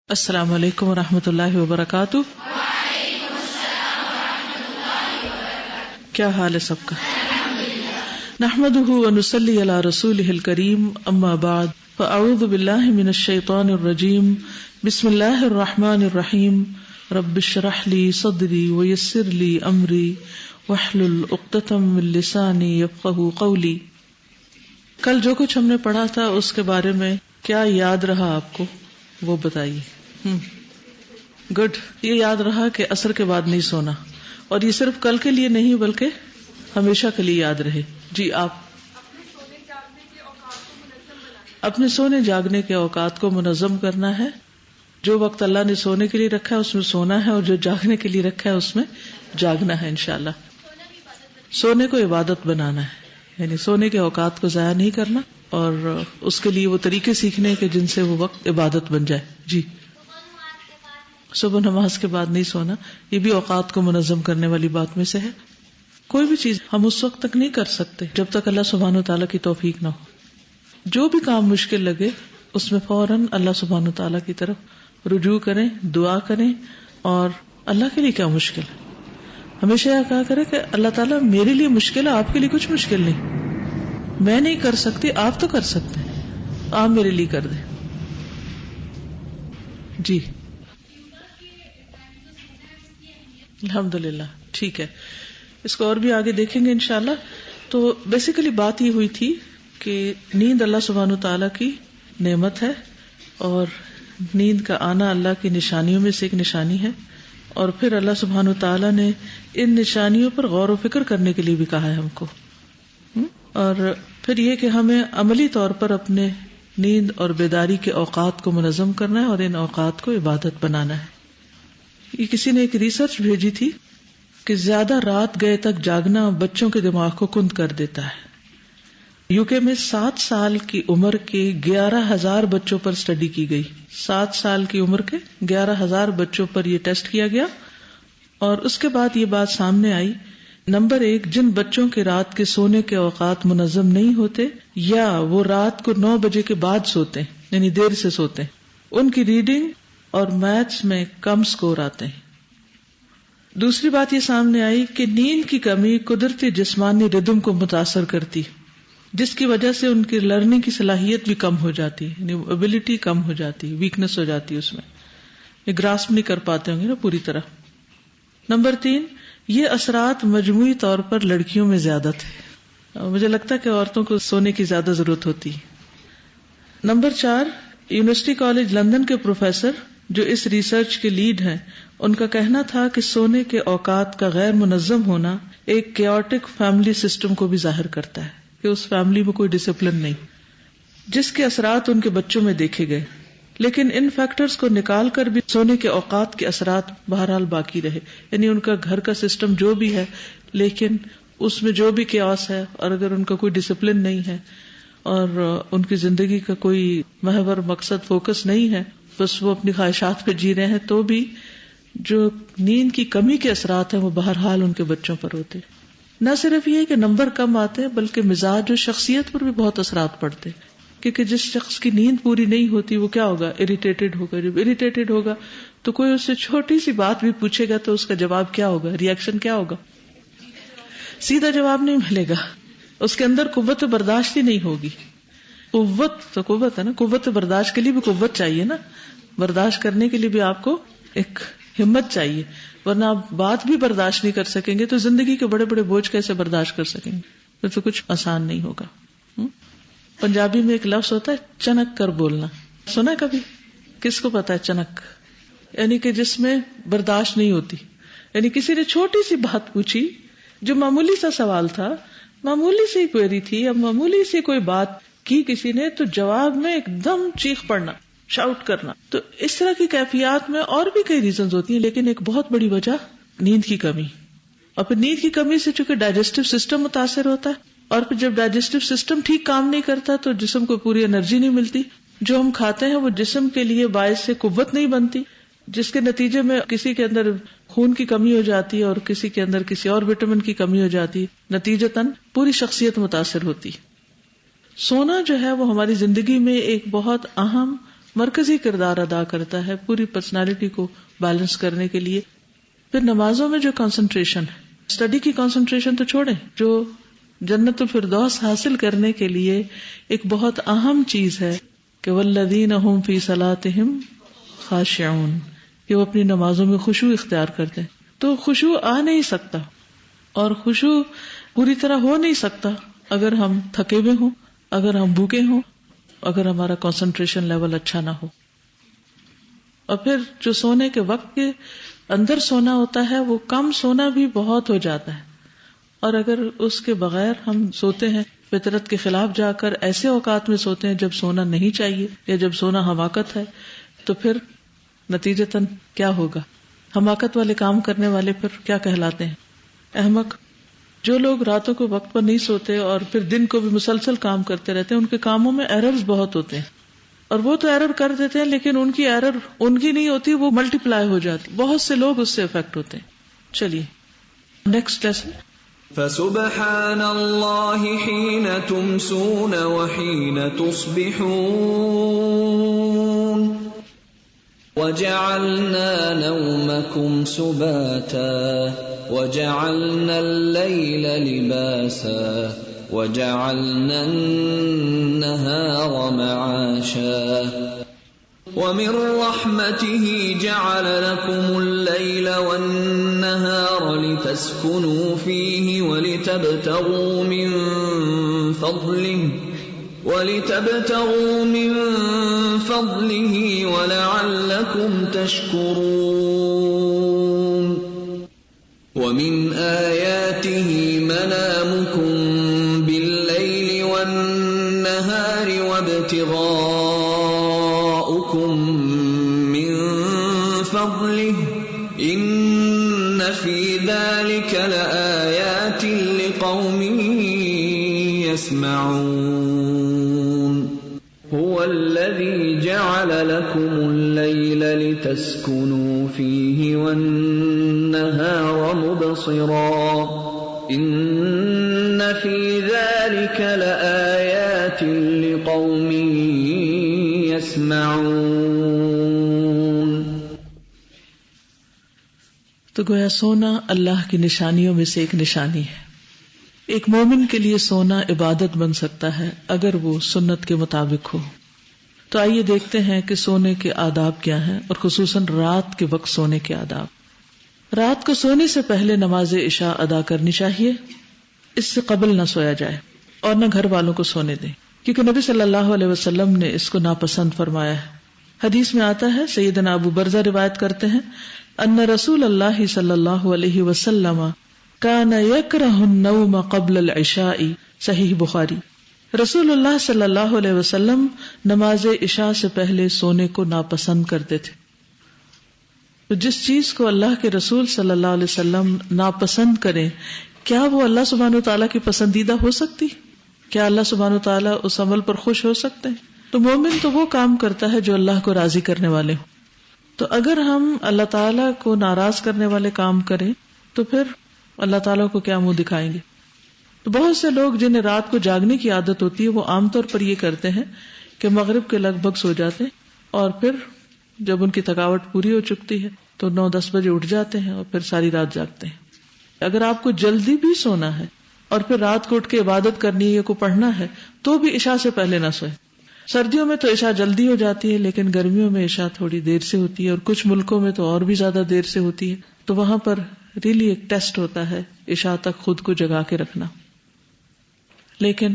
السلام علیکم ورحمۃ اللہ وبرکاتہ۔ کیا حال ہے سب کا؟ نحمده ونصلی علی رسولہ الکریم، اما بعد فاعوذ باللہ من الشیطان الرجیم، بسم اللہ الرحمن الرحیم، رب اشرح لی صدری ویسر لی امری واحلل عقدۃ من لسانی یفقہوا قولی۔ کل جو کچھ ہم نے پڑھا تھا اس کے بارے میں کیا یاد رہا آپ کو، وہ بتائیے۔ گڈ، یہ یاد رہا کہ عصر کے بعد نہیں سونا، اور یہ صرف کل کے لیے نہیں بلکہ ہمیشہ کے لیے یاد رہے۔ جی، آپ اپنے سونے جاگنے کے اوقات کو منظم کرنا ہے۔ جو وقت اللہ نے سونے کے لیے رکھا ہے اس میں سونا ہے، اور جو جاگنے کے لیے رکھا ہے اس میں جاگنا ہے انشاءاللہ۔ سونے کو عبادت بنانا ہے، یعنی سونے کے اوقات کو ضائع نہیں کرنا، اور اس کے لیے وہ طریقے سیکھنے کہ جن سے وہ وقت عبادت بن جائے۔ جی، صبح نماز کے بعد نہیں سونا، یہ بھی اوقات کو منظم کرنے والی بات میں سے ہے۔ کوئی بھی چیز ہم اس وقت تک نہیں کر سکتے جب تک اللہ سبحانہ وتعالیٰ کی توفیق نہ ہو۔ جو بھی کام مشکل لگے اس میں فوراً اللہ سبحانہ وتعالیٰ کی طرف رجوع کریں، دعا کریں، اور اللہ کے لیے کیا مشکل ہے، ہمیشہ یہ کہا کرے کہ اللہ تعالیٰ میرے لیے مشکل ہے، آپ کے لیے کچھ مشکل نہیں، میں نہیں کر سکتی، آپ تو کر سکتے ہیں، آپ میرے لیے کر دیں۔ جی الحمدللہ، ٹھیک ہے، اس کو اور بھی آگے دیکھیں گے انشاءاللہ۔ تو بیسیکلی بات یہ ہوئی تھی کہ نیند اللہ سبحانہ وتعالیٰ کی نعمت ہے، اور نیند کا آنا اللہ کی نشانیوں میں سے ایک نشانی ہے، اور پھر اللہ سبحانہ وتعالیٰ نے ان نشانیوں پر غور و فکر کرنے کے لیے بھی کہا ہے ہم کو، اور پھر یہ کہ ہمیں عملی طور پر اپنے نیند اور بیداری کے اوقات کو منظم کرنا ہے، اور ان اوقات کو عبادت بنانا ہے۔ یہ کسی نے ایک ریسرچ بھیجی تھی کہ زیادہ رات گئے تک جاگنا بچوں کے دماغ کو کند کر دیتا ہے۔ یوکے میں 7 سال کی عمر کے 11,000 بچوں پر اسٹڈی کی گئی، 7 سال کی عمر کے 11,000 بچوں پر یہ ٹیسٹ کیا گیا، اور اس کے بعد یہ بات سامنے آئی، نمبر 1، جن بچوں کے رات کے سونے کے اوقات منظم نہیں ہوتے، یا وہ رات کو 9 بجے کے بعد سوتے ہیں، یعنی دیر سے سوتے ہیں، ان کی ریڈنگ اور میتھس میں کم سکور آتے ہیں۔ دوسری بات یہ سامنے آئی کہ نیند کی کمی قدرتی جسمانی ردم کو متاثر کرتی، جس کی وجہ سے ان کی لرننگ کی صلاحیت بھی کم ہو جاتی ہے، یعنی ایبلٹی کم ہو جاتی، ویکنس ہو جاتی ہے، اس میں یہ گراسپ نہیں کر پاتے ہوں گے نا پوری طرح۔ نمبر 3، یہ اثرات مجموعی طور پر لڑکیوں میں زیادہ تھے، مجھے لگتا ہے کہ عورتوں کو سونے کی زیادہ ضرورت ہوتی ہے۔ نمبر 4، یونیورسٹی کالج لندن کے پروفیسر جو اس ریسرچ کے لیڈ ہیں، ان کا کہنا تھا کہ سونے کے اوقات کا غیر منظم ہونا ایک کیوٹک فیملی سسٹم کو بھی ظاہر کرتا ہے، کہ اس فیملی میں کوئی ڈسپلن نہیں، جس کے اثرات ان کے بچوں میں دیکھے گئے۔ لیکن ان فیکٹرز کو نکال کر بھی سونے کے اوقات کے اثرات بہرحال باقی رہے، یعنی ان کا گھر کا سسٹم جو بھی ہے، لیکن اس میں جو بھی کیاس ہے، اور اگر ان کا کوئی ڈسپلن نہیں ہے، اور ان کی زندگی کا کوئی محور مقصد فوکس نہیں ہے، بس وہ اپنی خواہشات پہ جی رہے ہیں، تو بھی جو نیند کی کمی کے اثرات ہیں وہ بہرحال ان کے بچوں پر ہوتے۔ نہ صرف یہ کہ نمبر کم آتے ہیں، بلکہ مزاج اور شخصیت پر بھی بہت اثرات پڑتے ہیں، کیونکہ جس شخص کی نیند پوری نہیں ہوتی وہ کیا ہوگا، اریٹیٹڈ ہوگا۔ جب اریٹیٹڈ ہوگا تو کوئی اس سے چھوٹی سی بات بھی پوچھے گا تو اس کا جواب کیا ہوگا، ریئیکشن کیا ہوگا، سیدھا جواب نہیں ملے گا، اس کے اندر قوت برداشت ہی نہیں ہوگی۔ قوت تو قوت ہے نا، قوت برداشت کے لیے بھی قوت چاہیے نا، برداشت کرنے کے لیے بھی آپ کو ایک ہمت چاہیے، ورنہ آپ بات بھی برداشت نہیں کر سکیں گے تو زندگی کے بڑے بڑے بوجھ کیسے برداشت کر سکیں گے، پھر تو کچھ آسان نہیں ہوگا۔ پنجابی میں ایک لفظ ہوتا ہے چنک کر بولنا، سنا کبھی؟ کس کو پتا ہے چنک؟ یعنی کہ جس میں برداشت نہیں ہوتی، یعنی کسی نے چھوٹی سی بات پوچھی، جو معمولی سا سوال تھا، معمولی سی کوئری تھی، یا معمولی سی کوئی بات کی کسی نے، تو جواب میں ایک دم چیخ پڑنا، شاؤٹ کرنا۔ تو اس طرح کی کیفیات میں اور بھی کئی ریزنز ہوتی ہیں، لیکن ایک بہت بڑی وجہ نیند کی کمی، اور پھر نیند کی کمی سے چونکہ ڈائجسٹو سسٹم متاثر ہوتا ہے، اور پھر جب ڈائجسٹو سسٹم ٹھیک کام نہیں کرتا تو جسم کو پوری انرجی نہیں ملتی، جو ہم کھاتے ہیں وہ جسم کے لیے باعث سے قوت نہیں بنتی، جس کے نتیجے میں کسی کے اندر خون کی کمی ہو جاتی ہے، اور کسی کے اندر کسی اور وٹامن کی کمی ہو جاتی ہے، نتیجتاً پوری شخصیت متاثر ہوتی۔ سونا جو ہے وہ ہماری زندگی میں ایک بہت اہم مرکزی کردار ادا کرتا ہے پوری پرسنالٹی کو بیلنس کرنے کے لیے. پھر نمازوں میں جو کنسنٹریشن ہے، اسٹڈی کی کنسنٹریشن تو چھوڑیں، جو جنت الفردوس حاصل کرنے کے لیے ایک بہت اہم چیز ہے کہ والذین هم فی صلاتہم خاشعون، کہ وہ اپنی نمازوں میں خشوع اختیار کرتے ہیں. تو خشوع آ نہیں سکتا اور خشوع پوری طرح ہو نہیں سکتا اگر ہم تھکے ہوئے ہوں، اگر ہم بھوکے ہوں، اگر ہمارا کنسنٹریشن لیول اچھا نہ ہو. اور پھر جو سونے کے وقت کے اندر سونا ہوتا ہے وہ کم سونا بھی بہت ہو جاتا ہے، اور اگر اس کے بغیر ہم سوتے ہیں فطرت کے خلاف جا کر ایسے اوقات میں سوتے ہیں جب سونا نہیں چاہیے یا جب سونا حماقت ہے، تو پھر نتیجتاً کیا ہوگا؟ حماقت والے کام کرنے والے پھر کیا کہلاتے ہیں؟ احمق. جو لوگ راتوں کو وقت پر نہیں سوتے اور پھر دن کو بھی مسلسل کام کرتے رہتے ہیں، ان کے کاموں میں ایررز بہت ہوتے ہیں، اور وہ تو ایرر کر دیتے ہیں لیکن ان کی ایرر ان کی نہیں ہوتی، وہ ملٹی پلائی ہو جاتی. بہت سے لوگ اس سے افیکٹ ہوتے ہیں. چلیے نیکسٹ لیسن. فسبحان اللہ حین تمسون وحین تصبحون وجعلنا نومکم سباتا وجعلنا اللیل لباسا وجعلنا النہار معاشا ومن رحمته جعل لكم الليل والنهار لتسكنوا فيه ولتبتغوا من فضله ولعلكم تشكرون ومن آياته منامكم بالليل والنهار وابتغاؤكم من فضله إن في ذلك لآيات لقوم يسمعون هو الذي جعل لكم الليل لتسكنوا فيه والنهار مبصرا إن في ذلك لآيات لقوم يسمعون. تو گویا سونا اللہ کی نشانیوں میں سے ایک نشانی ہے. ایک مومن کے لیے سونا عبادت بن سکتا ہے اگر وہ سنت کے مطابق ہو. تو آئیے دیکھتے ہیں کہ سونے کے آداب کیا ہیں، اور خصوصاً رات کے وقت سونے کے آداب. رات کو سونے سے پہلے نماز عشاء ادا کرنی چاہیے، اس سے قبل نہ سویا جائے اور نہ گھر والوں کو سونے دیں، کیونکہ نبی صلی اللہ علیہ وسلم نے اس کو ناپسند فرمایا ہے. حدیث میں آتا ہے، سیدنا ابو برزہ روایت کرتے ہیں، ان رسول اللہ صلی اللہ علیہ وسلم کان یکرہ النوم قبل العشاء. صحیح بخاری. رسول اللہ صلی اللہ علیہ وسلم نماز عشاء سے پہلے سونے کو ناپسند کرتے تھے. تو جس چیز کو اللہ کے رسول صلی اللہ علیہ وسلم ناپسند کریں، کیا وہ اللہ سبحانہ وتعالیٰ کی پسندیدہ ہو سکتی؟ کیا اللہ سبحانہ وتعالیٰ اس عمل پر خوش ہو سکتے ہیں؟ تو مومن تو وہ کام کرتا ہے جو اللہ کو راضی کرنے والے ہوں. تو اگر ہم اللہ تعالیٰ کو ناراض کرنے والے کام کریں تو پھر اللہ تعالیٰ کو کیا منہ دکھائیں گے؟ تو بہت سے لوگ جنہیں رات کو جاگنے کی عادت ہوتی ہے وہ عام طور پر یہ کرتے ہیں کہ مغرب کے لگ بھگ سو جاتے ہیں، اور پھر جب ان کی تھکاوٹ پوری ہو چکتی ہے تو 9-10 بجے اٹھ جاتے ہیں اور پھر ساری رات جاگتے ہیں. اگر آپ کو جلدی بھی سونا ہے اور پھر رات کو اٹھ کے عبادت کرنی ہے یا کو پڑھنا ہے تو بھی عشاء سے پہلے نہ سوئے. سردیوں میں تو عشاء جلدی ہو جاتی ہے، لیکن گرمیوں میں عشاء تھوڑی دیر سے ہوتی ہے، اور کچھ ملکوں میں تو اور بھی زیادہ دیر سے ہوتی ہے. تو وہاں پر ریلی ایک ٹیسٹ ہوتا ہے عشاء تک خود کو جگا کے رکھنا. لیکن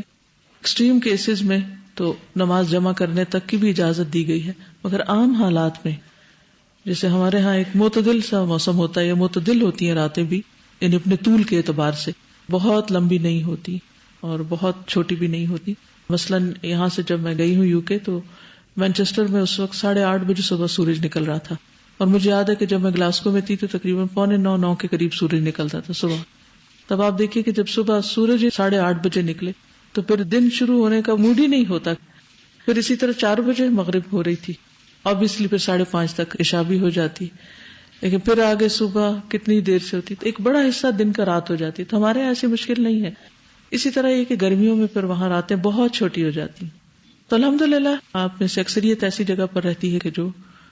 ایکسٹریم کیسز میں تو نماز جمع کرنے تک کی بھی اجازت دی گئی ہے، مگر عام حالات میں جیسے ہمارے ہاں ایک معتدل سا موسم ہوتا ہے، یا معتدل ہوتی ہیں راتیں بھی، یعنی اپنے طول کے اعتبار سے بہت لمبی نہیں ہوتی اور بہت چھوٹی بھی نہیں ہوتی. مثلاً یہاں سے جب میں گئی ہوں UK تو مینچسٹر میں اس وقت 8:30 بجے صبح سورج نکل رہا تھا، اور مجھے یاد ہے کہ جب میں گلاسکو میں تھی تو تقریباً 8:45 کے قریب سورج نکلتا تھا صبح. تب آپ دیکھیے کہ جب صبح سورج 8:30 بجے نکلے تو پھر دن شروع ہونے کا موڈ ہی نہیں ہوتا. پھر اسی طرح 4 بجے مغرب ہو رہی تھی، obviously پھر 5:30 تک عشاء بھی ہو جاتی، لیکن پھر آگے صبح کتنی دیر سے ہوتی، تو ایک بڑا حصہ دن کا رات ہو جاتی. تو ہمارے یہاں ایسی مشکل نہیں ہے. اسی طرح یہ کہ گرمیوں میں پھر وہاں راتیں بہت چھوٹی ہو جاتی. تو الحمدللہ آپ میں سے اکثریت ایسی جگہ پر رہتی ہے کہ جو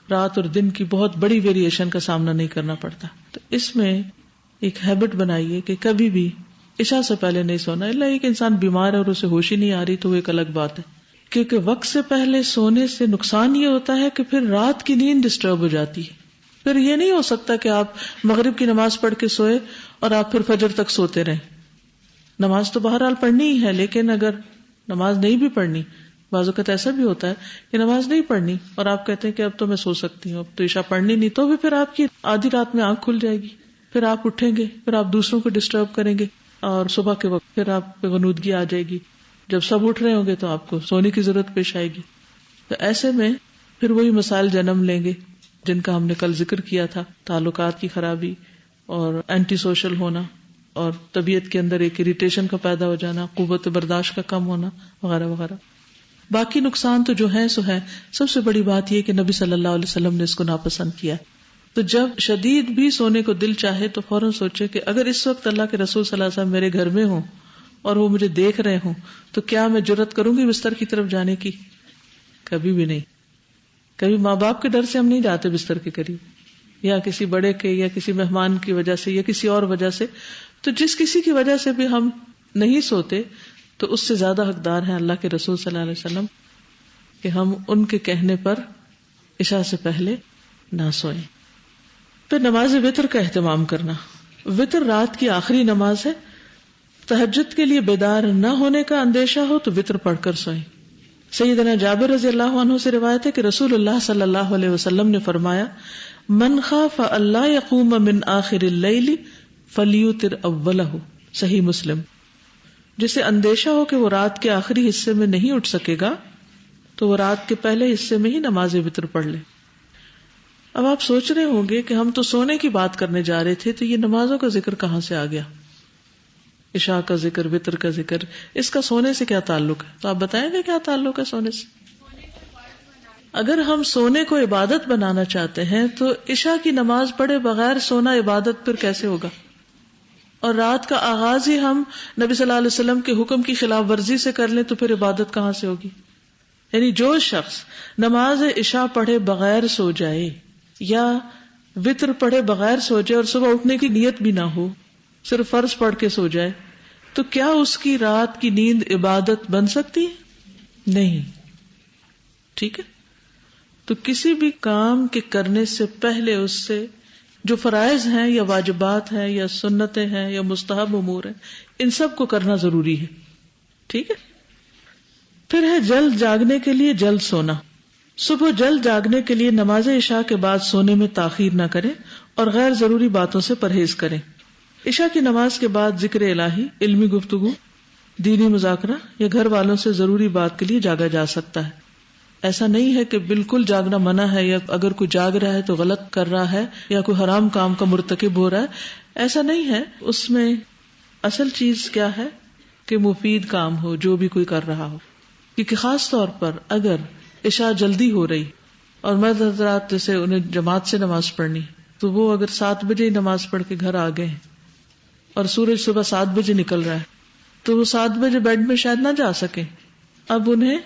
رات اور دن کی بہت بڑی ویریشن کا سامنا نہیں کرنا پڑتا. تو اس میں ایک ہیبٹ بنائیے کہ کبھی بھی عشاء سے پہلے نہیں سونا. اللہ ایک انسان بیمار ہے اور اسے ہوش ہی نہیں آ رہی تو وہ ایک الگ بات ہے, کیونکہ وقت سے پہلے سونے سے نقصان یہ ہوتا ہے کہ پھر رات کی نیند ڈسٹرب ہو جاتی ہے. پھر یہ نہیں ہو سکتا کہ آپ مغرب کی نماز پڑھ کے سوئے اور آپ پھر فجر تک سوتے رہیں. نماز تو بہرحال پڑھنی ہی ہے, لیکن اگر نماز نہیں بھی پڑھنی, بعض اوقات ایسا بھی ہوتا ہے کہ نماز نہیں پڑھنی اور آپ کہتے ہیں کہ اب تو میں سو سکتی ہوں, اب تو عشاء پڑھنی نہیں, تو بھی پھر آپ کی آدھی رات میں آنکھ کھل جائے گی, پھر آپ اٹھیں گے, پھر آپ دوسروں کو ڈسٹرب کریں گے, اور صبح کے وقت پھر آپ پہ غنودگی آ جائے گی. جب سب اٹھ رہے ہوں گے تو آپ کو سونے کی ضرورت پیش آئے گی. تو ایسے میں پھر وہی مسائل جنم لیں گے جن کا ہم نے کل ذکر کیا تھا, تعلقات کی خرابی اور اینٹی سوشل ہونا اور طبیعت کے اندر ایک اریٹیشن کا پیدا ہو جانا, قوت برداشت کا کم ہونا وغیرہ وغیرہ. باقی نقصان تو جو ہے سو ہے. سب سے بڑی بات یہ کہ نبی صلی اللہ علیہ وسلم نے اس کو ناپسند کیا. تو جب شدید بھی سونے کو دل چاہے تو فوراً سوچے کہ اگر اس وقت اللہ کے رسول صلی اللہ علیہ وسلم میرے گھر میں ہوں اور وہ مجھے دیکھ رہے ہوں تو کیا میں جرأت کروں گی بستر کی طرف جانے کی؟ کبھی بھی نہیں. کبھی ماں باپ کے ڈر سے ہم نہیں جاتے بستر کے قریب, یا کسی بڑے کے, یا کسی مہمان کی وجہ سے, یا کسی اور وجہ سے. تو جس کسی کی وجہ سے بھی ہم نہیں سوتے تو اس سے زیادہ حقدار ہیں اللہ کے رسول صلی اللہ علیہ وسلم کہ ہم ان کے کہنے پر عشاء سے پہلے نہ سوئیں. پھر نماز وتر کا اہتمام کرنا. وتر رات کی آخری نماز ہے. تہجد کے لیے بیدار نہ ہونے کا اندیشہ ہو تو وتر پڑھ کر سوئیں. سیدنا جابر رضی اللہ عنہ سے روایت ہے کہ رسول اللہ صلی اللہ علیہ وسلم نے فرمایا, من خاف اللہ یقوم من آخر اللیل فلیوتر اولہ. صحیح مسلم. جسے اندیشہ ہو کہ وہ رات کے آخری حصے میں نہیں اٹھ سکے گا تو وہ رات کے پہلے حصے میں ہی نماز وتر پڑھ لے. اب آپ سوچ رہے ہوں گے کہ ہم تو سونے کی بات کرنے جا رہے تھے, تو یہ نمازوں کا ذکر کہاں سے آ گیا؟ عشاء کا ذکر, وتر کا ذکر, اس کا سونے سے کیا تعلق ہے؟ تو آپ بتائیں گے کیا تعلق ہے سونے سے؟ اگر ہم سونے کو عبادت بنانا چاہتے ہیں تو عشاء کی نماز پڑھے بغیر سونا عبادت پھر کیسے ہوگا؟ اور رات کا آغاز ہی ہم نبی صلی اللہ علیہ وسلم کے حکم کی خلاف ورزی سے کر لیں تو پھر عبادت کہاں سے ہوگی؟ یعنی جو شخص نماز عشاء پڑھے بغیر سو جائے یا وتر پڑھے بغیر سو جائے اور صبح اٹھنے کی نیت بھی نہ ہو, صرف فرض پڑھ کے سو جائے, تو کیا اس کی رات کی نیند عبادت بن سکتی ہے؟ نہیں. ٹھیک ہے. تو کسی بھی کام کے کرنے سے پہلے اس سے جو فرائض ہیں یا واجبات ہیں یا سنتیں ہیں یا مستحب امور ہیں, ان سب کو کرنا ضروری ہے. ٹھیک ہے. پھر ہے جلد جاگنے کے لیے جلد سونا. صبح جلد جاگنے کے لیے نماز عشاء کے بعد سونے میں تاخیر نہ کریں اور غیر ضروری باتوں سے پرہیز کریں. عشاء کی نماز کے بعد ذکر الہی, علمی گفتگو, دینی مذاکرہ یا گھر والوں سے ضروری بات کے لیے جاگا جا سکتا ہے. ایسا نہیں ہے کہ بالکل جاگنا منع ہے, یا اگر کوئی جاگ رہا ہے تو غلط کر رہا ہے یا کوئی حرام کام کا مرتکب ہو رہا ہے, ایسا نہیں ہے. اس میں اصل چیز کیا ہے کہ مفید کام ہو جو بھی کوئی کر رہا ہو. کیونکہ خاص طور پر اگر عشاء جلدی ہو رہی اور مرد حضرات جیسے انہیں جماعت سے نماز پڑھنی, تو وہ اگر 7 بجے نماز پڑھ کے گھر آ گئے اور سورج صبح 7 بجے نکل رہا ہے تو وہ 7 بجے بیڈ میں شاید نہ جا سکیں. اب انہیں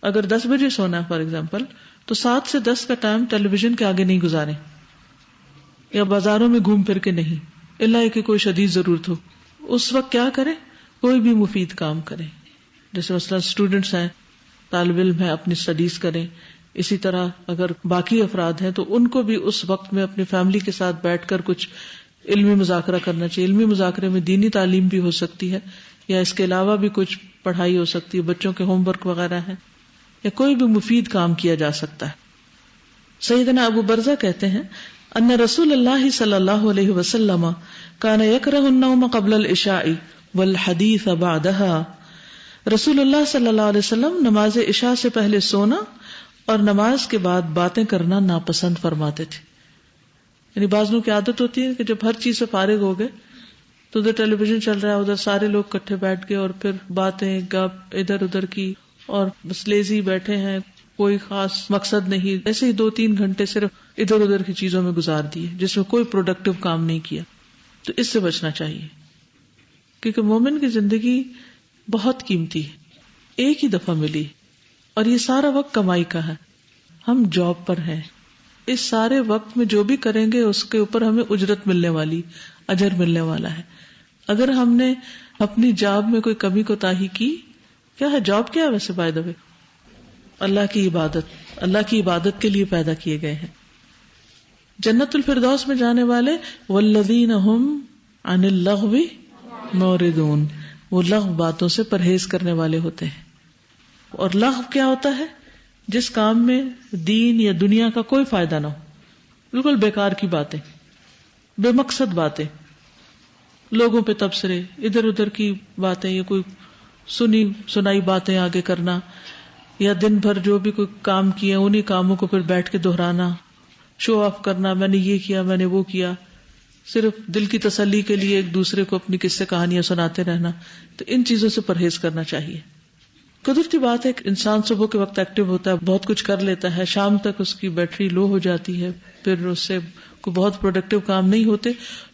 اگر 10 بجے سونا ہے فار ایگزامپل, تو 7 سے 10 کا ٹائم ٹیلی ویژن کے آگے نہیں گزاریں یا بازاروں میں گھوم پھر کے نہیں, اللہ کہ کوئی شدید ضرورت ہو. اس وقت کیا کریں؟ کوئی بھی مفید کام کریں. جیسے مثلا اسٹوڈنٹس ہیں, طالب علم ہیں, اپنی اسٹڈیز کریں. اسی طرح اگر باقی افراد ہیں تو ان کو بھی اس وقت میں اپنی فیملی کے ساتھ بیٹھ کر کچھ علمی مذاکرہ کرنا چاہیے. علمی مذاکرے میں دینی تعلیم بھی ہو سکتی ہے یا اس کے علاوہ بھی کچھ پڑھائی ہو سکتی ہے, بچوں کے ہوم ورک وغیرہ ہے, یا کوئی بھی مفید کام کیا جا سکتا ہے. سیدنا ابو برزہ کہتے ہیں ان رسول اللہ صلی اللہ علیہ وسلم کان یکرہ النوم قبل العشاء والحدیث بعدها. رسول اللہ صلی اللہ علیہ وسلم نماز عشاء سے پہلے سونا اور نماز کے بعد باتیں کرنا ناپسند فرماتے تھے. یعنی بعض لوگوں کی عادت ہوتی ہے کہ جب ہر چیز سے فارغ ہو گئے تو ادھر ٹیلی ویژن چل رہا ہے, ادھر سارے لوگ اکٹھے بیٹھ گئے اور پھر باتیں گپ ادھر ادھر کی اور بس لیزی بیٹھے ہیں, کوئی خاص مقصد نہیں, ایسے ہی 2-3 گھنٹے صرف ادھر ادھر کی چیزوں میں گزار دیے جس میں کوئی پروڈکٹیو کام نہیں کیا. تو اس سے بچنا چاہیے کیونکہ مومن کی زندگی بہت قیمتی ہے, ایک ہی دفعہ ملی, اور یہ سارا وقت کمائی کا ہے. ہم جاب پر ہیں, اس سارے وقت میں جو بھی کریں گے اس کے اوپر ہمیں اجرت ملنے والی, اجر ملنے والا ہے. اگر ہم نے اپنی جاب میں کوئی کمی کوتاہی کی, کیا ہے جاب, کیا ہے ویسے بائی دا وے, اللہ کی عبادت, اللہ کی عبادت کے لیے پیدا کیے گئے ہیں. جنت الفردوس میں جانے والے والذین ہم عن اللغو معرضون, وہ لغو باتوں سے پرہیز کرنے والے ہوتے ہیں. اور لغو کیا ہوتا ہے؟ جس کام میں دین یا دنیا کا کوئی فائدہ نہ ہو, بالکل بیکار کی باتیں, بے مقصد باتیں, لوگوں پہ تبصرے, ادھر ادھر کی باتیں, یا کوئی سنی سنائی باتیں آگے کرنا, یا دن بھر جو بھی کوئی کام کیے انہی کاموں کو پھر بیٹھ کے دہرانا, شو آف کرنا, میں نے یہ کیا, میں نے وہ کیا, صرف دل کی تسلی کے لیے ایک دوسرے کو اپنی قصے کہانیاں سناتے رہنا. تو ان چیزوں سے پرہیز کرنا چاہیے. قدرتی بات ہے کہ انسان صبح کے وقت ایکٹیو ہوتا ہے, بہت کچھ کر لیتا ہے, شام تک اس کی بیٹری لو ہو جاتی ہے, پھر اس سے کوئی بہت پروڈکٹیو کام نہیں ہوتے.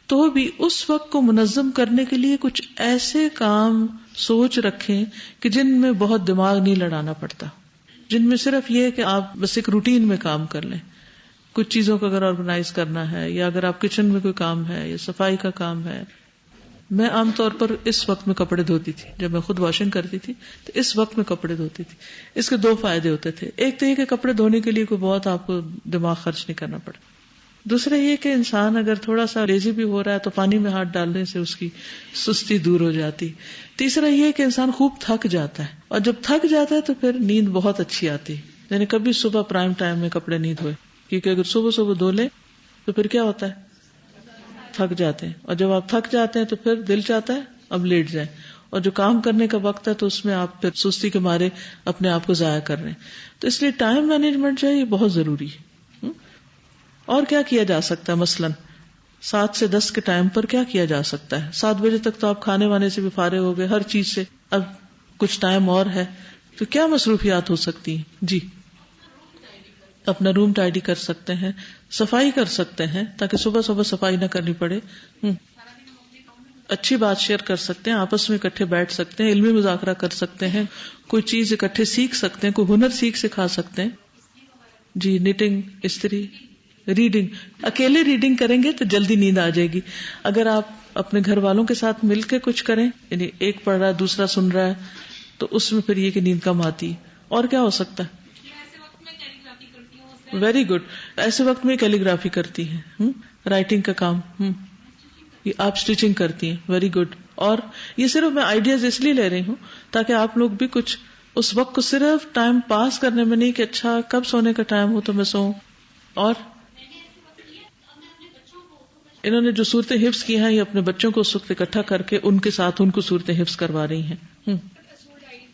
تو بھی اس وقت کو منظم کرنے کے لیے کچھ ایسے کام سوچ رکھیں کہ جن میں بہت دماغ نہیں لڑانا پڑتا, جن میں صرف یہ کہ آپ بس ایک روٹین میں کام کر لیں. کچھ چیزوں کو اگر آرگنائز کرنا ہے, یا اگر آپ کچن میں کوئی کام ہے, یا صفائی کا کام ہے. میں عام طور پر اس وقت میں کپڑے دھوتی تھی, جب میں خود واشنگ کرتی تھی تو اس وقت میں کپڑے دھوتی تھی. اس کے دو فائدے ہوتے تھے. ایک تو یہ کہ کپڑے دھونے کے لیے کوئی بہت آپ کو دماغ خرچ نہیں کرنا پڑا. دوسرا یہ کہ انسان اگر تھوڑا سا لیزی بھی ہو رہا ہے تو پانی میں ہاتھ ڈالنے سے اس کی سستی دور ہو جاتی. تیسرا یہ کہ انسان خوب تھک جاتا ہے, اور جب تھک جاتا ہے تو پھر نیند بہت اچھی آتی. یعنی کبھی صبح پرائم ٹائم میں کپڑے نہیں دھوئے, کیونکہ اگر صبح صبح دھو لیں تو پھر کیا ہوتا ہے, تھک جاتے ہیں, اور جب آپ تھک جاتے ہیں تو پھر دل چاہتا ہے اب لیٹ جائیں, اور جو کام کرنے کا وقت ہے تو اس میں آپ پھر سستی کے مارے اپنے آپ کو ضائع کر رہے ہیں. تو اس لیے ٹائم مینجمنٹ جو ہے یہ بہت ضروری ہے. اور کیا کیا جا سکتا ہے؟ مثلاً 7 سے 10 کے ٹائم پر کیا کیا جا سکتا ہے؟ 7 بجے تک تو آپ کھانے وانے سے بھی فارغ ہو گئے, ہر چیز سے, اب کچھ ٹائم اور ہے تو کیا مصروفیات ہو سکتی ہیں؟ جی, اپنا روم ٹائڈی کر سکتے ہیں, صفائی کر سکتے ہیں تاکہ صبح صبح صفائی نہ کرنی پڑے. اچھی بات شیئر کر سکتے ہیں, آپس میں اکٹھے بیٹھ سکتے ہیں, علمی مذاکرہ کر سکتے ہیں, کوئی چیز اکٹھے سیکھ سکتے ہیں, کوئی ہنر سکھا سکتے ہیں. جی, نیٹنگ, استری, ریڈنگ. اکیلے ریڈنگ کریں گے تو جلدی نیند آ جائے گی. اگر آپ اپنے گھر والوں کے ساتھ مل کے کچھ کریں, یعنی ایک پڑھ رہا ہے دوسرا سن رہا ہے, تو اس میں پھر یہ کہ نیند کم آتی. اور کیا ہو سکتا ہے؟ ویری گڈ, ایسے وقت میں کیلی گرافی کرتی ہیں, رائٹنگ کا کام, یہ آپ اسٹیچنگ کرتی ہیں, ویری گڈ. اور یہ صرف میں آئیڈیاز اس لیے لے رہی ہوں تاکہ آپ لوگ بھی کچھ اس وقت کو صرف ٹائم پاس کرنے میں نہیں کہ اچھا کب سونے کا ٹائم ہو تو میں سوؤں. اور انہوں نے جو صورتیں حفظ کی ہیں یہ اپنے بچوں کو اس وقت اکٹھا کر کے ان کے ساتھ ان کو صورتیں حفظ کروا رہی ہیں.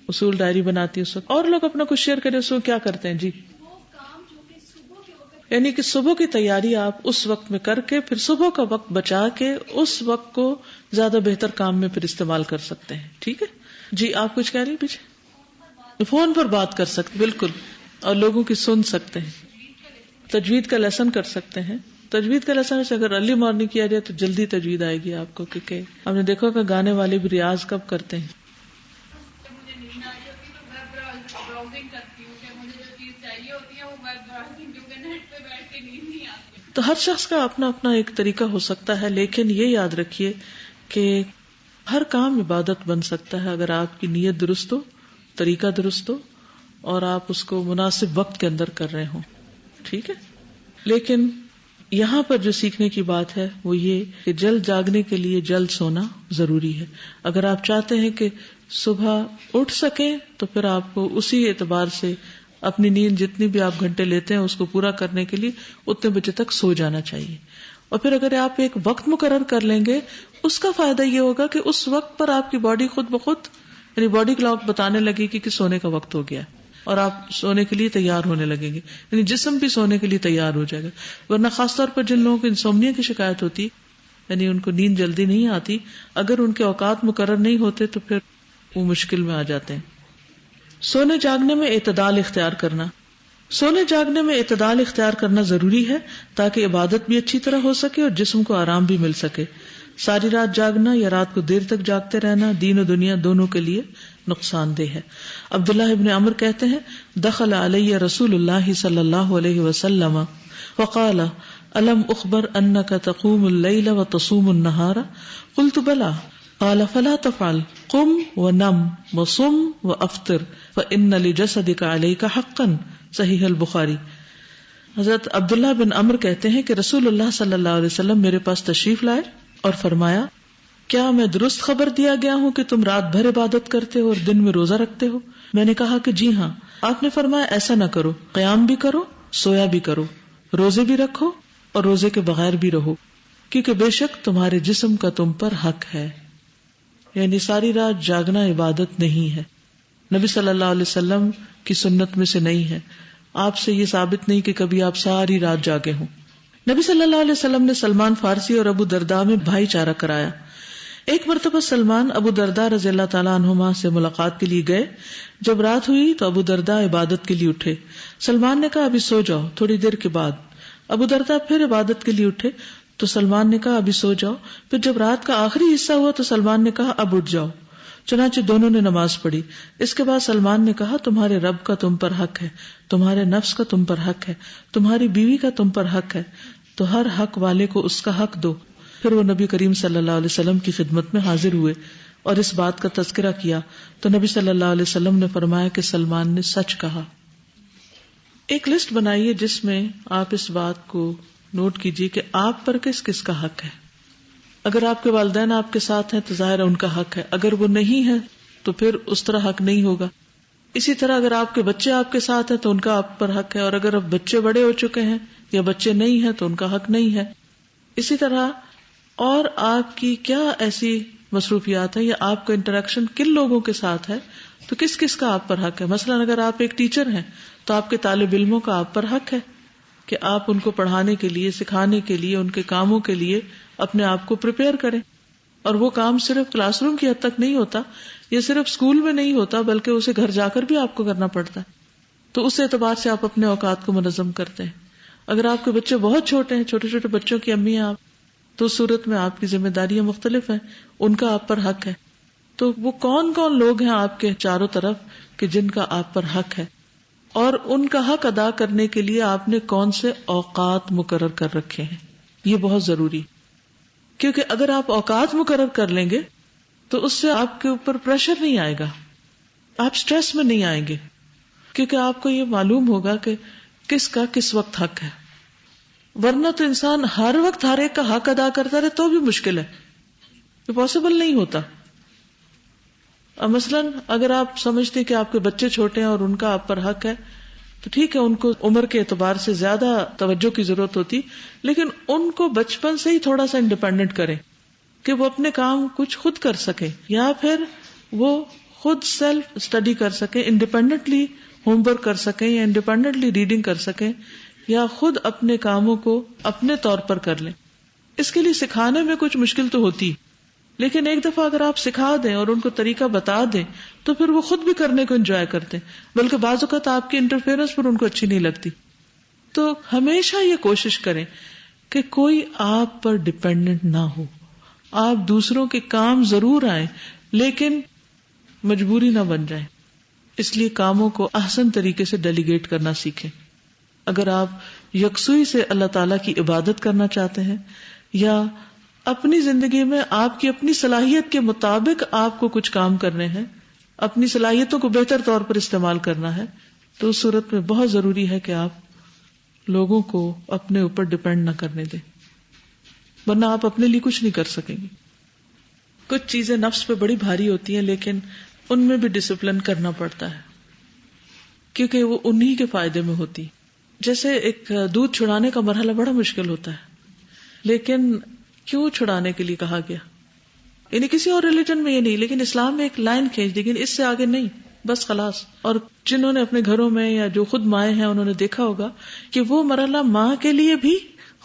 اصول ڈائری بناتی ہے اس وقت. اور لوگ اپنا کچھ شیئر کریں, اس وقت کیا کرتے ہیں؟ جی, یعنی کہ صبح کی تیاری آپ اس وقت میں کر کے پھر صبح کا وقت بچا کے اس وقت کو زیادہ بہتر کام میں پھر استعمال کر سکتے ہیں. ٹھیک ہے جی, آپ کچھ کہہ رہی ہیں پیچھے؟ فون پر بات کر سکتے, بالکل, اور لوگوں کی سن سکتے ہیں. تجوید کا لیسن کر سکتے ہیں. تجوید کا لیسن اگر ارلی مارننگ کیا جائے تو جلدی تجوید آئے گی آپ کو, کیونکہ ہم نے دیکھا کہ گانے والے بھی ریاض کب کرتے ہیں. تو ہر شخص کا اپنا اپنا ایک طریقہ ہو سکتا ہے, لیکن یہ یاد رکھیے کہ ہر کام عبادت بن سکتا ہے اگر آپ کی نیت درست ہو, طریقہ درست ہو, اور آپ اس کو مناسب وقت کے اندر کر رہے ہوں. ٹھیک ہے, لیکن یہاں پر جو سیکھنے کی بات ہے وہ یہ کہ جلد جاگنے کے لیے جلد سونا ضروری ہے. اگر آپ چاہتے ہیں کہ صبح اٹھ سکیں تو پھر آپ کو اسی اعتبار سے اپنی نیند جتنی بھی آپ گھنٹے لیتے ہیں اس کو پورا کرنے کے لیے اتنے بجے تک سو جانا چاہیے. اور پھر اگر آپ ایک وقت مقرر کر لیں گے, اس کا فائدہ یہ ہوگا کہ اس وقت پر آپ کی باڈی خود بخود, یعنی باڈی کلاک بتانے لگے گی کہ سونے کا وقت ہو گیا, اور آپ سونے کے لیے تیار ہونے لگیں گے, یعنی جسم بھی سونے کے لیے تیار ہو جائے گا. ورنہ خاص طور پر جن لوگوں کو انسومنیا کی شکایت ہوتی, یعنی ان کو نیند جلدی نہیں آتی, اگر ان کے اوقات مقرر نہیں ہوتے تو پھر وہ مشکل میں آ جاتے ہیں. سونے جاگنے میں اعتدال اختیار کرنا. سونے جاگنے میں اعتدال اختیار کرنا ضروری ہے تاکہ عبادت بھی اچھی طرح ہو سکے اور جسم کو آرام بھی مل سکے. ساری رات جاگنا یا رات کو دیر تک جاگتے رہنا دین و دنیا دونوں کے لیے نقصان دہ ہے. عبداللہ ابن عمر کہتے ہیں دخل علی رسول اللہ صلی اللہ علیہ وسلم وقال الم اخبر انک تقوم اللیل وتصوم النہار قلت بلا قال فلا تفعل قم ونم وصم وافطر فان لجسدک علیک حقا. صحیح البخاری. حضرت عبداللہ بن عمر کہتے ہیں کہ رسول اللہ صلی اللہ علیہ وسلم میرے پاس تشریف لائے اور فرمایا کیا میں درست خبر دیا گیا ہوں کہ تم رات بھر عبادت کرتے ہو اور دن میں روزہ رکھتے ہو؟ میں نے کہا کہ جی ہاں. آپ نے فرمایا ایسا نہ کرو، قیام بھی کرو، سویا بھی کرو، روزے بھی رکھو اور روزے کے بغیر بھی رہو، کیونکہ بے شک تمہارے جسم کا تم پر حق ہے. یعنی ساری رات جاگنا عبادت نہیں ہے، نبی صلی اللہ علیہ وسلم کی سنت میں سے نہیں ہے. آپ سے یہ ثابت نہیں کہ کبھی آپ ساری رات جاگے ہوں. نبی صلی اللہ علیہ وسلم نے سلمان فارسی اور ابو درداء میں بھائی چارہ کرایا. ایک مرتبہ سلمان ابو درداء رضی اللہ تعالیٰ عنہما سے ملاقات کے لیے گئے. جب رات ہوئی تو ابو درداء عبادت کے لیے اٹھے. سلمان نے کہا ابھی سو جاؤ. تھوڑی دیر کے بعد ابو درداء پھر عبادت کے لیے اٹھے تو سلمان نے کہا ابھی سو جاؤ. پھر جب رات کا آخری حصہ ہوا تو سلمان نے کہا اب اٹھ جاؤ. چنانچہ دونوں نے نماز پڑھی. اس کے بعد سلمان نے کہا تمہارے رب کا تم پر حق ہے، تمہارے نفس کا تم پر حق ہے، تمہاری بیوی کا تم پر حق ہے، تو ہر حق والے کو اس کا حق دو. پھر وہ نبی کریم صلی اللہ علیہ وسلم کی خدمت میں حاضر ہوئے اور اس بات کا تذکرہ کیا تو نبی صلی اللہ علیہ وسلم نے فرمایا کہ سلمان نے سچ کہا. ایک لسٹ بنائیے جس میں آپ اس بات کو نوٹ کیجیے کہ آپ پر کس کس کا حق ہے. اگر آپ کے والدین آپ کے ساتھ ہیں تو ظاہر ہے ان کا حق ہے، اگر وہ نہیں ہے تو پھر اس طرح حق نہیں ہوگا. اسی طرح اگر آپ کے بچے آپ کے ساتھ ہیں تو ان کا آپ پر حق ہے، اور اگر اب بچے بڑے ہو چکے ہیں یا بچے نہیں ہیں تو ان کا حق نہیں ہے. اسی طرح اور آپ کی کیا ایسی مصروفیات ہیں یا آپ کا انٹریکشن کن لوگوں کے ساتھ ہے تو کس کس کا آپ پر حق ہے. مثلا اگر آپ ایک ٹیچر ہیں تو آپ کے طالب علموں کا آپ پر حق ہے کہ آپ ان کو پڑھانے کے لیے، سکھانے کے لیے، ان کے کاموں کے لیے اپنے آپ کو پریپیئر کریں. اور وہ کام صرف کلاس روم کی حد تک نہیں ہوتا، یہ صرف اسکول میں نہیں ہوتا، بلکہ اسے گھر جا کر بھی آپ کو کرنا پڑتا ہے. تو اس اعتبار سے آپ اپنے اوقات کو منظم کرتے ہیں. اگر آپ کے بچے بہت چھوٹے ہیں، چھوٹے چھوٹے بچوں کی امی ہیں آپ، تو اس صورت میں آپ کی ذمہ داریاں مختلف ہیں، ان کا آپ پر حق ہے. تو وہ کون کون لوگ ہیں آپ کے چاروں طرف کہ جن کا آپ پر حق ہے، اور ان کا حق ادا کرنے کے لیے آپ نے کون سے اوقات مقرر کر رکھے ہیں. یہ بہت ضروری، کیونکہ اگر آپ اوقات مقرر کر لیں گے تو اس سے آپ کے اوپر پریشر نہیں آئے گا، آپ سٹریس میں نہیں آئیں گے، کیونکہ آپ کو یہ معلوم ہوگا کہ کس کا کس وقت حق ہے. ورنہ تو انسان ہر وقت ہر ایک کا حق ادا کرتا رہے تو بھی مشکل ہے، یہ پاسبل نہیں ہوتا. مثلاً اگر آپ سمجھتے کہ آپ کے بچے چھوٹے ہیں اور ان کا آپ پر حق ہے تو ٹھیک ہے، ان کو عمر کے اعتبار سے زیادہ توجہ کی ضرورت ہوتی، لیکن ان کو بچپن سے ہی تھوڑا سا انڈیپینڈنٹ کریں کہ وہ اپنے کام کچھ خود کر سکیں، یا پھر وہ خود سیلف اسٹڈی کر سکیں، انڈیپینڈنٹلی ہوم ورک کر سکیں یا انڈیپینڈنٹلی ریڈنگ کر سکیں، یا خود اپنے کاموں کو اپنے طور پر کر لیں. اس کے لیے سکھانے میں کچھ مشکل تو ہوتی، لیکن ایک دفعہ اگر آپ سکھا دیں اور ان کو طریقہ بتا دیں تو پھر وہ خود بھی کرنے کو انجوائے کرتے ہیں، بلکہ بعض اوقات آپ کی انٹرفیئرنس پر ان کو اچھی نہیں لگتی. تو ہمیشہ یہ کوشش کریں کہ کوئی آپ پر ڈپینڈنٹ نہ ہو. آپ دوسروں کے کام ضرور آئیں لیکن مجبوری نہ بن جائیں. اس لیے کاموں کو احسن طریقے سے ڈیلیگیٹ کرنا سیکھیں. اگر آپ یکسوئی سے اللہ تعالیٰ کی عبادت کرنا چاہتے ہیں یا اپنی زندگی میں آپ کی اپنی صلاحیت کے مطابق آپ کو کچھ کام کرنے ہیں، اپنی صلاحیتوں کو بہتر طور پر استعمال کرنا ہے، تو اس صورت میں بہت ضروری ہے کہ آپ لوگوں کو اپنے اوپر ڈپینڈ نہ کرنے دیں، ورنہ آپ اپنے لیے کچھ نہیں کر سکیں گے. کچھ چیزیں نفس پہ بڑی بھاری ہوتی ہیں لیکن ان میں بھی ڈسپلن کرنا پڑتا ہے کیونکہ وہ انہی کے فائدے میں ہوتی. جیسے ایک دودھ چھڑانے کا مرحلہ بڑا مشکل ہوتا ہے، لیکن کیوں چھڑانے کے لیے کہا گیا؟ یعنی کسی اور ریلیجن میں یہ نہیں، لیکن اسلام میں ایک لائن کھینچ دی، لیکن اس سے آگے نہیں، بس خلاص. اور جنہوں نے اپنے گھروں میں یا جو خود مائیں ہیں انہوں نے دیکھا ہوگا کہ وہ مرحلہ ماں کے لیے بھی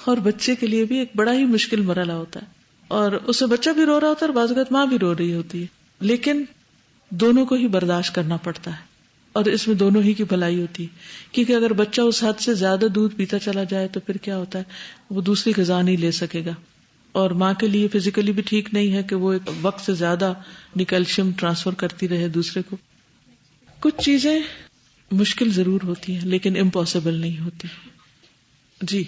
اور بچے کے لیے بھی ایک بڑا ہی مشکل مرحلہ ہوتا ہے، اور اس میں بچہ بھی رو رہا ہوتا ہے اور بعض اوقات ماں بھی رو رہی ہوتی ہے، لیکن دونوں کو ہی برداشت کرنا پڑتا ہے اور اس میں دونوں ہی کی بھلائی ہوتی ہے. کیونکہ اگر بچہ اس حد سے زیادہ دودھ پیتا چلا جائے تو پھر کیا ہوتا ہے، وہ دوسری غذا نہیں لے سکے گا، اور ماں کے لیے فزیکلی بھی ٹھیک نہیں ہے کہ وہ ایک وقت سے زیادہ کیلشیم ٹرانسفر کرتی رہے دوسرے کو. کچھ چیزیں مشکل ضرور ہوتی ہیں لیکن امپاسبل نہیں ہوتی. جی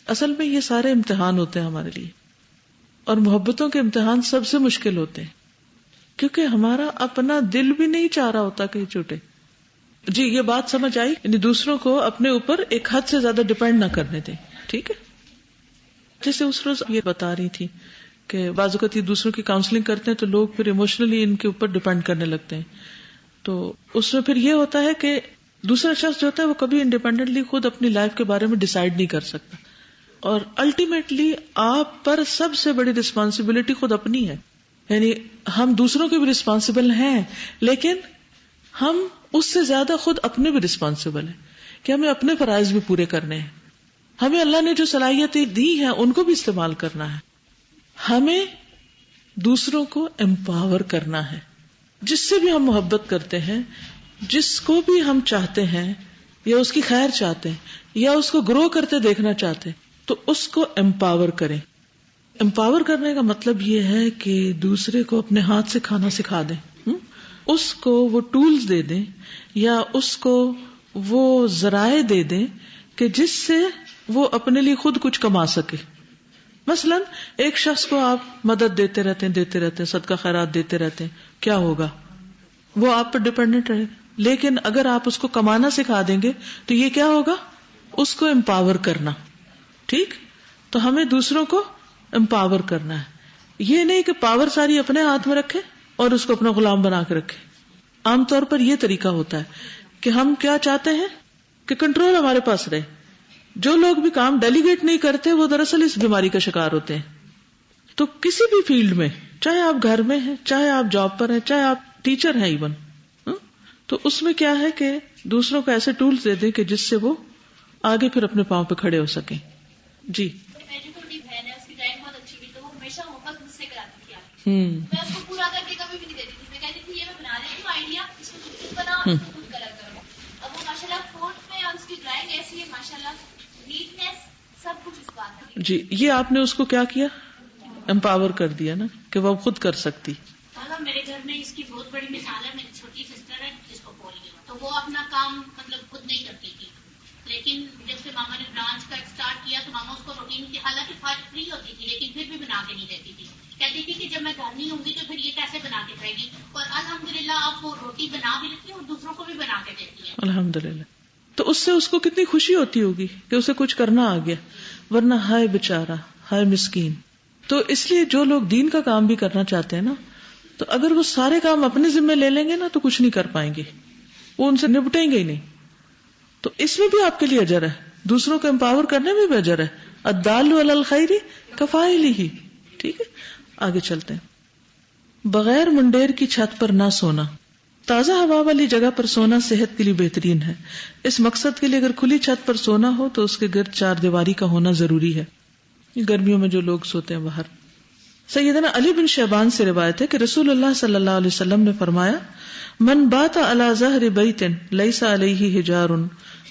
اصل میں یہ سارے امتحان ہوتے ہیں ہمارے لیے, اور محبتوں کے امتحان سب سے مشکل ہوتے ہیں کیونکہ ہمارا اپنا دل بھی نہیں چاہ رہا ہوتا کہ چھوٹے. جی یہ بات سمجھ آئی, یعنی دوسروں کو اپنے اوپر ایک حد سے زیادہ ڈیپینڈ نہ کرنے دیں. ٹھیک ہے, جیسے اس روز یہ بتا رہی تھی کہ بعض اوقات یہ دوسروں کی کاؤنسلنگ کرتے ہیں تو لوگ پھر ایموشنلی ان کے اوپر ڈیپینڈ کرنے لگتے ہیں. تو اس میں پھر یہ ہوتا ہے کہ دوسرا شخص جو ہوتا ہے وہ کبھی انڈیپینڈنٹلی خود اپنی لائف کے بارے میں ڈیسائیڈ نہیں کر سکتا, اور الٹیمیٹلی آپ پر سب سے بڑی رسپانسبلٹی خود اپنی ہے. یعنی ہم دوسروں کے بھی رسپانسبل ہیں لیکن ہم اس سے زیادہ خود اپنے بھی رسپانسبل ہیں کہ ہمیں اپنے فرائض بھی پورے کرنے ہیں. ہمیں اللہ نے جو صلاحیتیں دی ہیں ان کو بھی استعمال کرنا ہے. ہمیں دوسروں کو امپاور کرنا ہے. جس سے بھی ہم محبت کرتے ہیں, جس کو بھی ہم چاہتے ہیں یا اس کی خیر چاہتے ہیں یا اس کو گرو کرتے دیکھنا چاہتے ہیں, تو اس کو امپاور کریں. امپاور کرنے کا مطلب یہ ہے کہ دوسرے کو اپنے ہاتھ سے کھانا سکھا دیں, اس کو وہ ٹولز دے دیں یا اس کو وہ ذرائع دے دیں کہ جس سے وہ اپنے لیے خود کچھ کما سکے. مثلا ایک شخص کو آپ مدد دیتے رہتے ہیں, صدقہ خیرات دیتے رہتے ہیں, کیا ہوگا؟ وہ آپ پر ڈیپینڈنٹ رہے گا. لیکن اگر آپ اس کو کمانا سکھا دیں گے تو یہ کیا ہوگا؟ اس کو امپاور کرنا. ٹھیک, تو ہمیں دوسروں کو امپاور کرنا ہے. یہ نہیں کہ پاور ساری اپنے ہاتھ میں رکھے اور اس کو اپنا غلام بنا کے رکھے. عام طور پر یہ طریقہ ہوتا ہے کہ ہم کیا چاہتے ہیں کہ کنٹرول ہمارے پاس رہے. جو لوگ بھی کام ڈیلیگیٹ نہیں کرتے وہ دراصل اس بیماری کا شکار ہوتے ہیں. تو کسی بھی فیلڈ میں, چاہے آپ گھر میں ہیں, چاہے آپ جاب پر ہیں, چاہے آپ ٹیچر ہیں ایون, تو اس میں کیا ہے کہ دوسروں کو ایسے ٹولز دے دیں کہ جس سے وہ آگے پھر اپنے پاؤں پہ کھڑے ہو سکیں. جی میں اس کو پورا کر کے کبھی بھی نہیں دیتی تھی. میں کہتی تھی یہ میں بنا دیتی ہوں آئیڈیا, اس کو خود بناؤ, خود کلر کرو. اب وہ ماشاء اللہ فورتھ میں اور اس کی ڈرائنگ ایسی ہے ماشاء اللہ, نیٹنس سب کچھ اس بات ہے. جی یہ آپ نے اس کو کیا کیا, امپاور کر دیا نا کہ وہ خود کر سکتی. میرے گھر میں اس کی بہت بڑی مثال ہے. میری چھوٹی سسٹر ہے جس کو پولیو, تو وہ اپنا کام مطلب خود نہیں کرتی تھی, لیکن جب سے ماما نے برانچ کا اسٹارٹ کیا تو ماما اس کو روٹین کی, حالانکہ فری ہوتی تھی لیکن پھر بھی بنا کے نہیں دیتی تھی. کہتی تھی کہ جب میں گھر نہیں ہوں گی تو پھر یہ کیسے بنا کے کھائے گی, اور الحمدللہ آپ وہ روٹی بنا بھی لیتی ہے اور دوسروں کو بھی بنا کے دیتی ہے. الحمدللہ. تو اس سے اس کو کتنی خوشی ہوتی ہوگی کہ اسے کچھ کرنا آ گیا, ورنہ ہائے بیچارہ, ہائے مسکین. تو اس لیے جو لوگ دین کا کام بھی کرنا چاہتے ہیں نا, تو اگر وہ سارے کام اپنے ذمہ لے لیں گے نا تو کچھ نہیں کر پائیں گے, وہ ان سے نپٹیں گے ہی نہیں. تو اس میں بھی آپ کے لیے اجر ہے, دوسروں کو امپاور کرنے میں بھی اجر ہے. الدال علی الخیر کفاعلہ. ٹھیک ہے, آگے چلتے ہیں. بغیر منڈیر کی چھت پر نہ سونا. تازہ ہوا والی جگہ پر سونا صحت کے لیے بہترین ہے. اس مقصد کے لیے اگر کھلی چھت پر سونا ہو تو اس کے گرد چار دیواری کا ہونا ضروری ہے. گرمیوں میں جو لوگ سوتے ہیں باہر. سیدنا علی بن شیبان سے روایت ہے کہ رسول اللہ صلی اللہ علیہ وسلم نے فرمایا, من بات علی ظہر بیت لیس علیہ حجار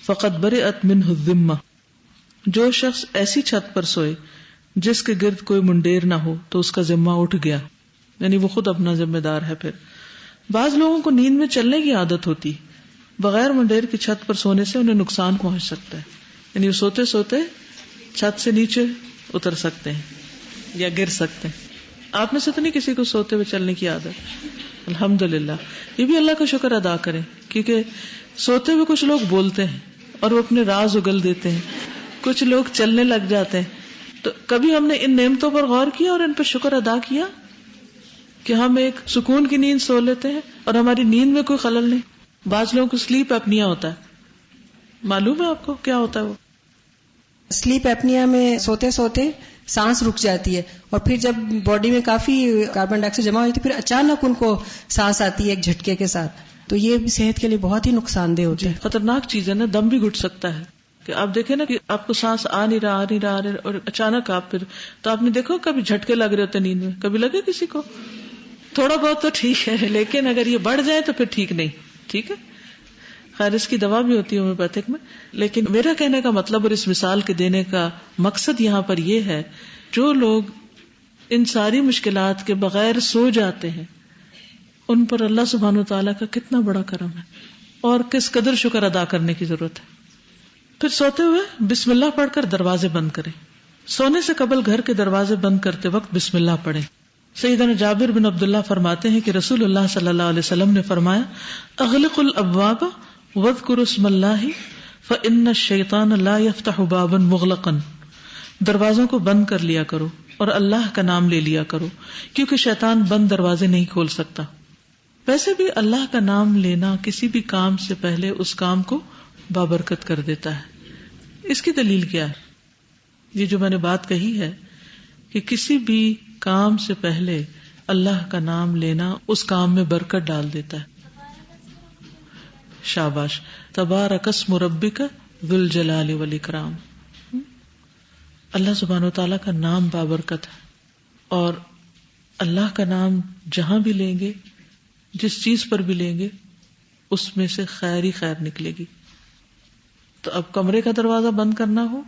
فقد برئت منہ الذمہ. جو شخص ایسی چھت پر سوئے جس کے گرد کوئی منڈیر نہ ہو تو اس کا ذمہ اٹھ گیا, یعنی وہ خود اپنا ذمہ دار ہے. پھر بعض لوگوں کو نیند میں چلنے کی عادت ہوتی, بغیر منڈیر کی چھت پر سونے سے انہیں نقصان پہنچ سکتا ہے, یعنی وہ سوتے سوتے چھت سے نیچے اتر سکتے ہیں یا گر سکتے ہیں. آپ میں سے تو نہیں کسی کو سوتے ہوئے چلنے کی عادت؟ الحمدللہ. یہ بھی اللہ کا شکر ادا کریں, کیونکہ سوتے ہوئے کچھ لوگ بولتے ہیں اور وہ اپنے راز اگل دیتے ہیں, کچھ لوگ چلنے لگ جاتے ہیں. تو کبھی ہم نے ان نعمتوں پر غور کیا اور ان پر شکر ادا کیا کہ ہم ایک سکون کی نیند سو لیتے ہیں اور ہماری نیند میں کوئی خلل نہیں. بعض لوگوں کو سلیپ ایپنیا ہوتا ہے, معلوم ہے آپ کو کیا ہوتا ہے وہ؟ سلیپ ایپنیا میں سوتے سوتے سانس رک جاتی ہے اور پھر جب باڈی میں کافی کاربن ڈائی آکسائڈ جمع ہوتی ہے پھر اچانک ان کو سانس آتی ہے ایک جھٹکے کے ساتھ, تو یہ بھی صحت کے لیے بہت ہی نقصان دہ ہوتی ہے. خطرناک چیز ہے نا, دم بھی گھٹ سکتا ہے. کہ آپ دیکھیں نا کہ آپ کو سانس آ نہیں رہا اور اچانک آپ پھر, تو آپ نے دیکھو کبھی جھٹکے لگ رہے ہوتے نیند میں, کبھی لگے کسی کو؟ تھوڑا بہت تو ٹھیک ہے, لیکن اگر یہ بڑھ جائے تو پھر ٹھیک نہیں. ٹھیک ہے, خیر اس کی دوا بھی ہوتی ہے ہومیوپیتھک میں. لیکن میرا کہنے کا مطلب اور اس مثال کے دینے کا مقصد یہاں پر یہ ہے, جو لوگ ان ساری مشکلات کے بغیر سو جاتے ہیں، ان پر اللہ سبحانہ و تعالیٰ کا کتنا بڑا کرم ہے اور کس قدر شکر ادا کرنے کی ضرورت ہے. پھر سوتے ہوئے بسم اللہ پڑھ کر دروازے بند کریں. سونے سے قبل گھر کے دروازے بند کرتے وقت بسم اللہ پڑھیں. سیدنا جابر بن عبداللہ فرماتے ہیں کہ رسول اللہ صلی اللہ علیہ وسلم نے فرمایا اغلق الابواب واذکروا اسم اللہ فإن الشیطان لا یفتح بابا مغلقا. دروازوں کو بند کر لیا کرو اور اللہ کا نام لے لیا کرو کیونکہ شیطان بند دروازے نہیں کھول سکتا. ویسے بھی اللہ کا نام لینا کسی بھی کام سے پہلے اس کام کو بابرکت کر دیتا ہے. اس کی دلیل کیا ہے؟ یہ جو میں نے بات کہی ہے کہ کسی بھی کام سے پہلے اللہ کا نام لینا اس کام میں برکت ڈال دیتا ہے. شاباش. تبارک اسم ربک ذو الجلال والاکرام. اللہ سبحانہ و تعالیٰ کا نام بابرکت ہے اور اللہ کا نام جہاں بھی لیں گے، جس چیز پر بھی لیں گے، اس میں سے خیر ہی خیر نکلے گی. تو اب کمرے کا دروازہ بند کرنا ہو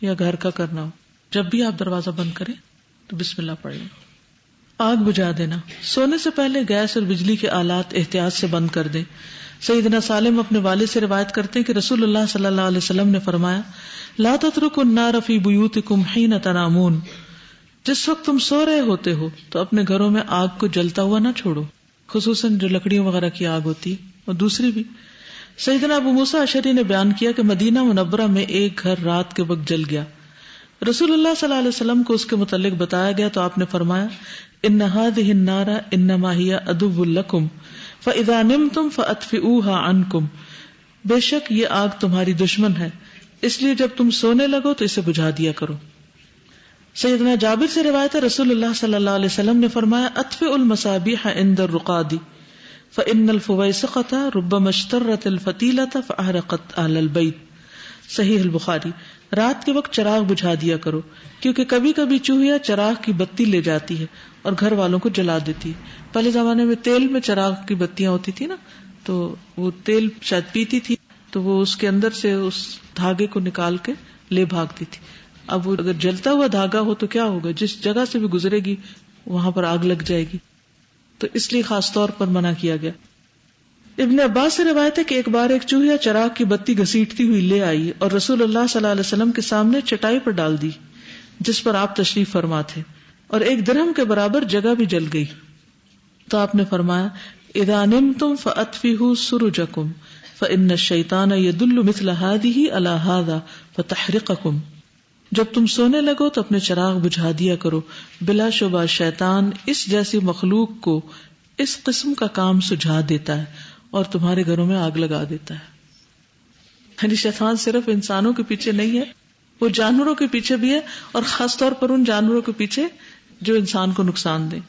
یا گھر کا کرنا ہو، جب بھی آپ دروازہ بند کریں تو بسم اللہ پڑھ لیں. آگ بجھا دینا. سونے سے پہلے گیس اور بجلی کے آلات احتیاط سے بند کر دیں. سیدنا سالم اپنے والد سے روایت کرتے ہیں کہ رسول اللہ صلی اللہ علیہ وسلم نے فرمایا لا تترکوا النار فی بیوتکم حین تنامون. جس وقت تم سو رہے ہوتے ہو تو اپنے گھروں میں آگ کو جلتا ہوا نہ چھوڑو، خصوصاً جو لکڑیوں وغیرہ کی آگ ہوتی اور دوسری بھی. سیدنا ابو موسیٰ اشعری نے بیان کیا کہ مدینہ منورہ میں ایک گھر رات کے وقت جل گیا. رسول اللہ صلی اللہ علیہ وسلم کو اس کے متعلق بتایا گیا تو آپ نے فرمایا ان هذه النار انما هي عدو لكم فاذا نمتم فاطفئوها عنكم. بے شک یہ آگ تمہاری دشمن ہے، اس لیے جب تم سونے لگو تو اسے بجھا دیا کرو. سیدنا جابر سے روایت ہے رسول اللہ صلی اللہ علیہ وسلم نے فرمایا اطفئوا المصابیح عند الرقاد فإن الفویسقة ربما اشترت الفتیلة فأحرقت اہل البیت. صحیح البخاری. رات کے وقت چراغ بجھا دیا کرو کیونکہ کبھی کبھی چوہیا چراغ کی بتی لے جاتی ہے اور گھر والوں کو جلا دیتی ہے. پہلے زمانے میں تیل میں چراغ کی بتیاں ہوتی تھی نا، تو وہ تیل شاید پیتی تھی تو وہ اس کے اندر سے اس دھاگے کو نکال کے لے بھاگتی تھی. اب وہ اگر جلتا ہوا دھاگا ہو تو کیا ہوگا، جس جگہ سے بھی گزرے گی وہاں پر آگ لگ جائے گی، تو اس لیے خاص طور پر منع کیا گیا. ابن عباس سے روایت ہے کہ ایک بار ایک چوہیا چراغ کی بتی گھسیٹتی ہوئی لے آئی اور رسول اللہ صلی اللہ علیہ وسلم کے سامنے چٹائی پر ڈال دی جس پر آپ تشریف فرما تھے، اور ایک درہم کے برابر جگہ بھی جل گئی. تو آپ نے فرمایا اذا نمتم فاطفئوا سرجکم فان الشیطان یدل مثل هذه على هذا فتحرقکم. جب تم سونے لگو تو اپنے چراغ بجھا دیا کرو، بلا شبہ شیطان اس جیسی مخلوق کو اس قسم کا کام سجھا دیتا ہے اور تمہارے گھروں میں آگ لگا دیتا ہے. یعنی شیطان صرف انسانوں کے پیچھے نہیں ہے، وہ جانوروں کے پیچھے بھی ہے، اور خاص طور پر ان جانوروں کے پیچھے جو انسان کو نقصان دیں.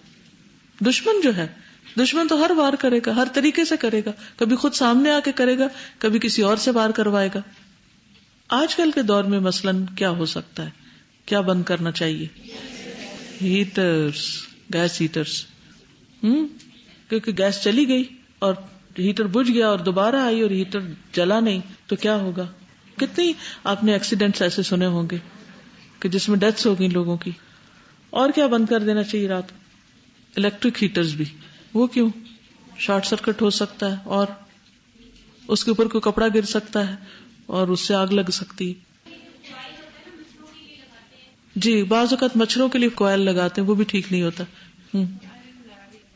دشمن جو ہے، دشمن تو ہر وار کرے گا، ہر طریقے سے کرے گا، کبھی خود سامنے آ کے کرے گا، کبھی کسی اور سے وار کروائے گا. آج کل کے دور میں مثلاً کیا ہو سکتا ہے، کیا بند کرنا چاہیے؟ Heaters, gas heaters. کیونکہ گیس چلی گئی اور ہیٹر بجھ گیا اور دوبارہ آئی اور ہیٹر جلا نہیں تو کیا ہوگا؟ کتنی آپ نے ایکسیڈنٹس ایسے سنے ہوں گے کہ جس میں ڈیتھس ہو گئی لوگوں کی. اور کیا بند کر دینا چاہیے رات؟ الیکٹرک ہیٹرز بھی. وہ کیوں؟ شارٹ سرکٹ ہو سکتا ہے اور اس کے اوپر کوئی کپڑا گر سکتا ہے اور اس سے آگ لگ سکتی ہے. جی، بعض اوقات مچھروں کے لیے کوئل لگاتے ہیں، وہ بھی ٹھیک نہیں ہوتا.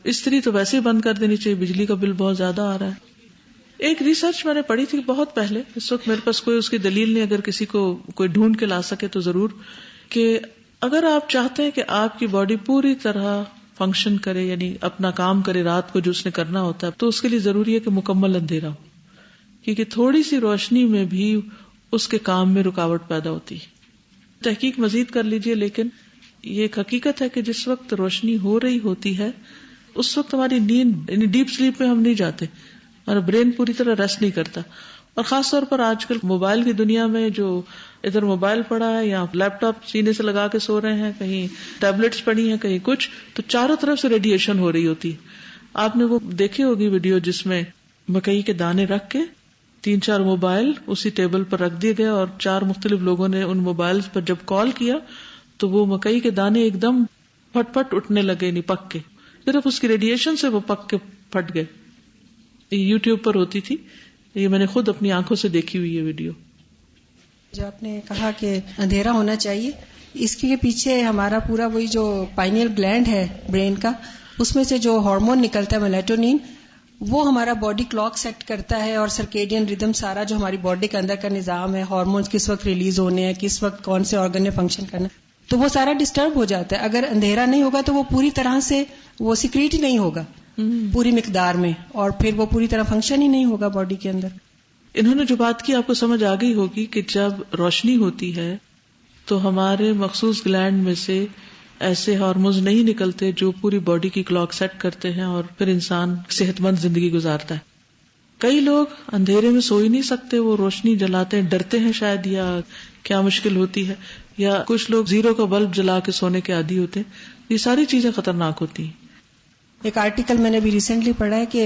استری تو ویسے ہی بند کر دینی چاہیے، بجلی کا بل بہت زیادہ آ رہا ہے. ایک ریسرچ میں نے پڑھی تھی بہت پہلے، اس وقت میرے پاس کوئی اس کی دلیل نہیں، اگر کسی کو کوئی ڈھونڈ کے لا سکے تو ضرور، کہ اگر آپ چاہتے ہیں کہ آپ کی باڈی پوری طرح فنکشن کرے، یعنی اپنا کام کرے رات کو جو اس نے کرنا ہوتا ہے، تو اس کے لیے ضروری ہے کہ مکمل اندھیرا ہو، کیونکہ تھوڑی سی روشنی میں بھی اس کے کام میں رکاوٹ پیدا ہوتی ہے. تحقیق مزید کر لیجئے، لیکن یہ ایک حقیقت ہے کہ جس وقت روشنی ہو رہی ہوتی ہے اس وقت ہماری نیند، یعنی ڈیپ سلیپ میں ہم نہیں جاتے، ہمارا برین پوری طرح ریسٹ نہیں کرتا. اور خاص طور پر آج کل موبائل کی دنیا میں جو ادھر موبائل پڑا ہے یا لیپ ٹاپ سینے سے لگا کے سو رہے ہیں، کہیں ٹیبلٹس پڑی ہیں، کہیں کچھ، تو چاروں طرف سے ریڈیشن ہو رہی ہوتی ہے. آپ نے وہ دیکھی ہوگی ویڈیو جس میں مکئی کے دانے رکھ کے 3-4 موبائل اسی ٹیبل پر رکھ دیے گئے اور 4 مختلف لوگوں نے ان موبائل پر جب کال کیا تو وہ مکئی کے دانے ایک دم پھٹ پھٹ اٹھنے لگے، نہیں پک کے، صرف اس کی ریڈیشن سے وہ پک کے پھٹ گئے. یہ یوٹیوب پر ہوتی تھی، یہ میں نے خود اپنی آنکھوں سے دیکھی ہوئی ہے ویڈیو. جو آپ نے کہا کہ اندھیرا ہونا چاہیے، اس کے پیچھے ہمارا پورا وہی جو پائنیل گلینڈ ہے برین کا، اس میں سے جو ہارمون نکلتا ہے میلیٹونین، وہ ہمارا باڈی کلاک سیٹ کرتا ہے، اور سرکیڈین ردم سارا جو ہماری باڈی کے اندر کا نظام ہے، ہارمونز کس وقت ریلیز ہونے ہیں، کس وقت کون سے آرگن نے فنکشن کرنا، تو وہ سارا ڈسٹرب ہو جاتا ہے. اگر اندھیرا نہیں ہوگا تو وہ پوری طرح سے وہ سیکریٹ ہی نہیں ہوگا پوری مقدار میں، اور پھر وہ پوری طرح فنکشن ہی نہیں ہوگا باڈی کے اندر. انہوں نے جو بات کی آپ کو سمجھ آ گئی ہوگی کہ جب روشنی ہوتی ہے تو ہمارے مخصوص گلینڈ میں سے ایسے ہارمونز نہیں نکلتے جو پوری باڈی کی کلاک سیٹ کرتے ہیں، اور پھر انسان صحت مند زندگی گزارتا ہے. کئی لوگ اندھیرے میں سو ہی نہیں سکتے، وہ روشنی جلاتے ہیں، ڈرتے ہیں شاید، یا کیا مشکل ہوتی ہے، یا کچھ لوگ زیرو کا بلب جلا کے سونے کے عادی ہوتے ہیں. یہ ساری چیزیں خطرناک ہوتی ہیں. ایک آرٹیکل میں نے بھی ریسنٹلی پڑھا ہے کہ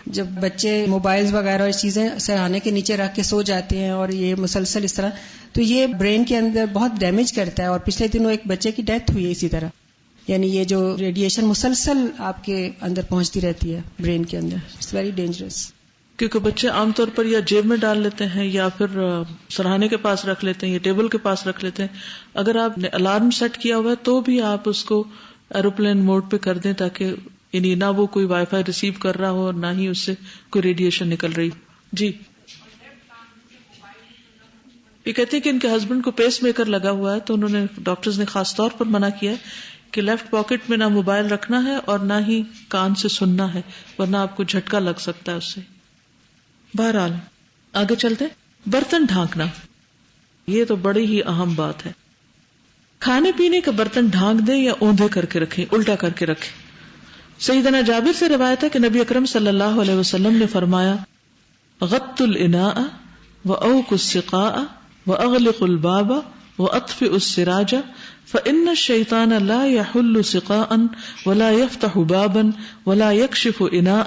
جب بچے موبائلز وغیرہ اور چیزیں سرہانے کے نیچے رکھ کے سو جاتے ہیں اور یہ مسلسل اس طرح، تو یہ برین کے اندر بہت ڈیمیج کرتا ہے. اور پچھلے دنوں ایک بچے کی ڈیتھ ہوئی ہے اسی طرح. یعنی یہ جو ریڈیشن مسلسل آپ کے اندر پہنچتی رہتی ہے برین کے اندر، اٹس ویری ڈینجرس. کیونکہ بچے عام طور پر یا جیب میں ڈال لیتے ہیں، یا پھر سرہانے کے پاس رکھ لیتے ہیں، یا ٹیبل کے پاس رکھ لیتے ہیں. اگر آپ نے الارم سیٹ کیا ہوا ہے تو بھی آپ اس کو ایروپلین موڈ پہ کر دیں، تاکہ یعنی نہ وہ کوئی وائی فائی ریسیو کر رہا ہو اور نہ ہی اس سے کوئی ریڈیشن نکل رہی. جی، یہ کہتے ہیں کہ ان کے ہسبینڈ کو پیس میکر لگا ہوا ہے، تو انہوں نے ڈاکٹرز نے خاص طور پر منع کیا ہے کہ لیفٹ پاکٹ میں نہ موبائل رکھنا ہے اور نہ ہی کان سے سننا ہے، ورنہ آپ کو جھٹکا لگ سکتا ہے اس سے. بہرحال آگے چلتے. برتن ڈھانکنا، یہ تو بڑی ہی اہم بات ہے. کھانے پینے کے برتن ڈھانک دیں یا اوندھے کر کے رکھیں، الٹا کر کے رکھیں. سیدنا جابر سے روایت ہے کہ نبی اکرم صلی اللہ علیہ وسلم نے فرمایا، غط الاناء واوق السقاء واغلق الباب واطفئ السراج فان الشیطان لا يحل سقاء ولا يفتح بابا ولا يكشف اناء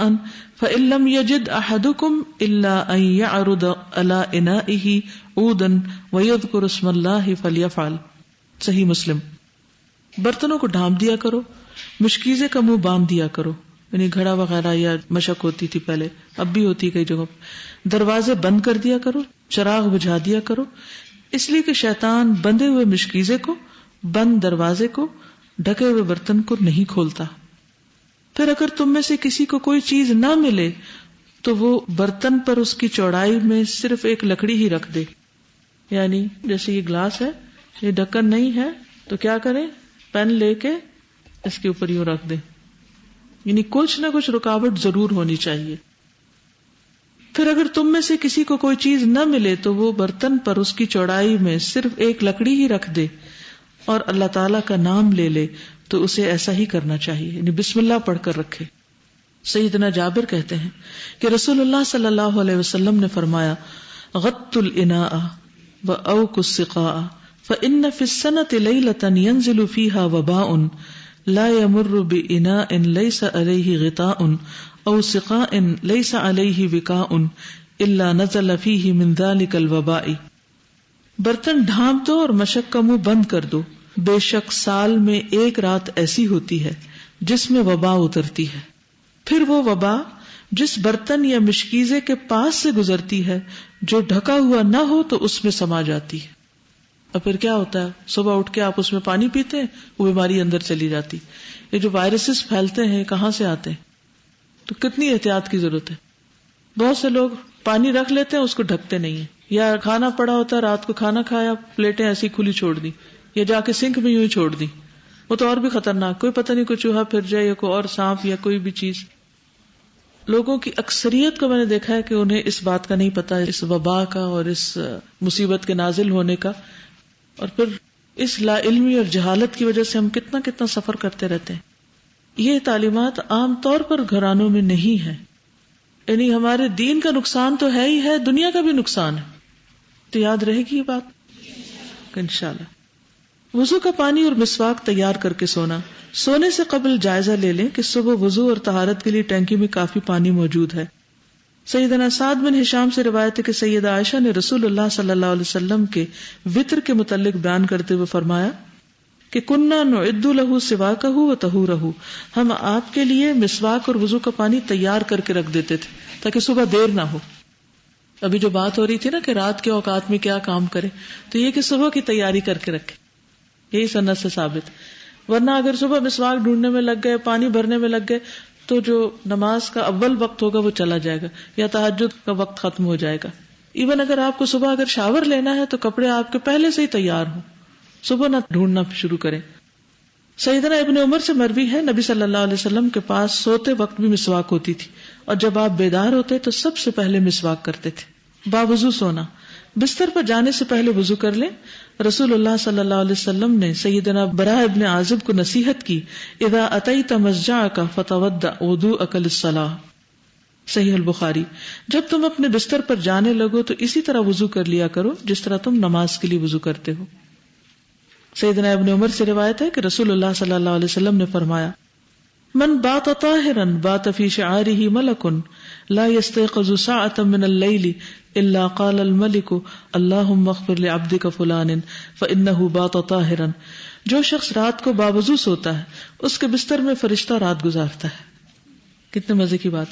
فان لم يجد احدكم الا ان يعرض على انائه عودا ويذكر اسم الله فليفعل. صحیح مسلم. برتنوں کو ڈھانپ دیا کرو، مشکیزے کا منہ باندھ دیا کرو، یعنی گھڑا وغیرہ یا مشک ہوتی تھی پہلے، اب بھی ہوتی کئی جگہوں. دروازے بند کر دیا کرو، چراغ بجھا دیا کرو، اس لیے کہ شیطان بندے ہوئے مشکیزے کو، بند دروازے کو، ڈھکے ہوئے برتن کو نہیں کھولتا. پھر اگر تم میں سے کسی کو کوئی چیز نہ ملے تو وہ برتن پر اس کی چوڑائی میں صرف ایک لکڑی ہی رکھ دے. یعنی جیسے یہ گلاس ہے، یہ ڈھکن نہیں ہے تو کیا کریں، پین لے کے اس کے اوپر یوں رکھ دیں. یعنی کچھ نہ کچھ رکاوٹ ضرور ہونی چاہیے. پھر اگر تم میں سے کسی کو کوئی چیز نہ ملے تو وہ برتن پر اس کی چوڑائی میں صرف ایک لکڑی ہی رکھ دے اور اللہ تعالیٰ کا نام لے لے، تو اسے ایسا ہی کرنا چاہیے، یعنی بسم اللہ پڑھ کر رکھے. سیدنا جابر کہتے ہیں کہ رسول اللہ صلی اللہ علیہ وسلم نے فرمایا، غط الاناء واوق السقاء فإن في السنة ليلة ينزل فيها وباء لا يمر بإناء ليس عليه غطاء أو سقاء ليس عليه وكاء إلا نزل فيه من ذلك الوباء. برتن ڈھانپ دو اور مشک کا منہ بند کر دو، بے شک سال میں ایک رات ایسی ہوتی ہے جس میں وبا اترتی ہے، پھر وہ وبا جس برتن یا مشکیزے کے پاس سے گزرتی ہے جو ڈھکا ہوا نہ ہو تو اس میں سما جاتی ہے. اور پھر کیا ہوتا ہے، صبح اٹھ کے آپ اس میں پانی پیتے ہیں، وہ بیماری اندر چلی جاتی. یہ جو وائرسز پھیلتے ہیں کہاں سے آتے ہیں، تو کتنی احتیاط کی ضرورت ہے. بہت سے لوگ پانی رکھ لیتے ہیں، اس کو ڈھکتے نہیں ہیں، یا کھانا پڑا ہوتا ہے، رات کو کھانا کھایا، پلیٹیں ایسی کھلی چھوڑ دی، یا جا کے سنک میں یوں ہی چھوڑ دی. وہ تو اور بھی خطرناک، کوئی پتہ نہیں کوئی چوہا پھر جائے یا کوئی اور سانپ یا کوئی بھی چیز. لوگوں کی اکثریت کو میں نے دیکھا ہے کہ انہیں اس بات کا نہیں پتا، اس وبا کا اور اس مصیبت کے نازل ہونے کا. اور پھر اس لا علمی اور جہالت کی وجہ سے ہم کتنا سفر کرتے رہتے ہیں. یہ تعلیمات عام طور پر گھرانوں میں نہیں ہے، یعنی ہمارے دین کا نقصان تو ہے ہی ہے، دنیا کا بھی نقصان ہے. تو یاد رہے گی یہ بات انشاءاللہ. وضو کا پانی اور مسواک تیار کر کے سونے سے قبل جائزہ لے لیں کہ صبح وضو اور طہارت کے لیے ٹینکی میں کافی پانی موجود ہے. سیدنا سعد بن ہشام سے روایت ہے کہ سیدہ عائشہ نے رسول اللہ صلی اللہ علیہ وسلم کے وطر کے متعلق بیان کرتے ہوئے فرمایا کہ کننا نعد لہ سواکہ و طہورہ، ہم آپ کے لیے مسواک اور وضو کا پانی تیار کر کے رکھ دیتے تھے تاکہ صبح دیر نہ ہو. ابھی جو بات ہو رہی تھی نا کہ رات کے اوقات میں کیا کام کرے، تو یہ کہ صبح کی تیاری کر کے رکھے، یہی سند سے ثابت. ورنہ اگر صبح مسواک ڈھونڈنے میں لگ گئے، پانی بھرنے میں لگ گئے، تو جو نماز کا اول وقت ہوگا وہ چلا جائے گا یا تہجد کا وقت ختم ہو جائے گا. ایون اگر آپ کو صبح اگر شاور لینا ہے تو کپڑے آپ کے پہلے سے ہی تیار ہوں، صبح نہ ڈھونڈنا شروع کریں. سیدنا ابن عمر سے مروی ہے نبی صلی اللہ علیہ وسلم کے پاس سوتے وقت بھی مسواک ہوتی تھی، اور جب آپ بیدار ہوتے تو سب سے پہلے مسواک کرتے تھے. باوضو سونا، بستر پر جانے سے پہلے وضو کر لیں. رسول اللہ صلی اللہ علیہ وسلم نے سیدنا براء ابن عازب کو نصیحت کی، اذا اتیت مضجعک فتودع وضوءک للصلاۃ. صحیح البخاری. جب تم اپنے بستر پر جانے لگو تو اسی طرح وضو کر لیا کرو جس طرح تم نماز کے لیے وضو کرتے ہو. سیدنا ابن عمر سے روایت ہے کہ رسول اللہ صلی اللہ علیہ وسلم نے فرمایا، من بات طاہرا بات فی شعارہ ملک لا یستيقظ ساعة من اللیل الا قال الملک اللہم اغفر لعبدک فلان فانہ بات طاہرا. جو شخص رات کو باوضو سوتا ہے اس کے بستر میں فرشتہ رات گزارتا ہے. کتنے مزے کی بات.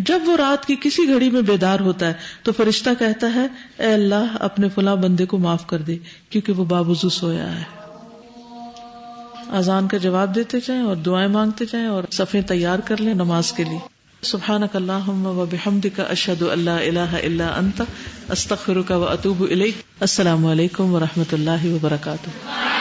جب وہ رات کی کسی گھڑی میں بیدار ہوتا ہے تو فرشتہ کہتا ہے، اے اللہ اپنے فلاں بندے کو معاف کر دے کیونکہ وہ باوضو سویا ہے. اذان کا جواب دیتے جائیں اور دعائیں مانگتے جائیں اور صفیں تیار کر لیں نماز کے لیے. سبحانک اللہم و بحمدک اشہد ان لا الہ الا انت استغفرک و اتوب الیک. السلام علیکم و رحمۃ اللہ وبرکاتہ.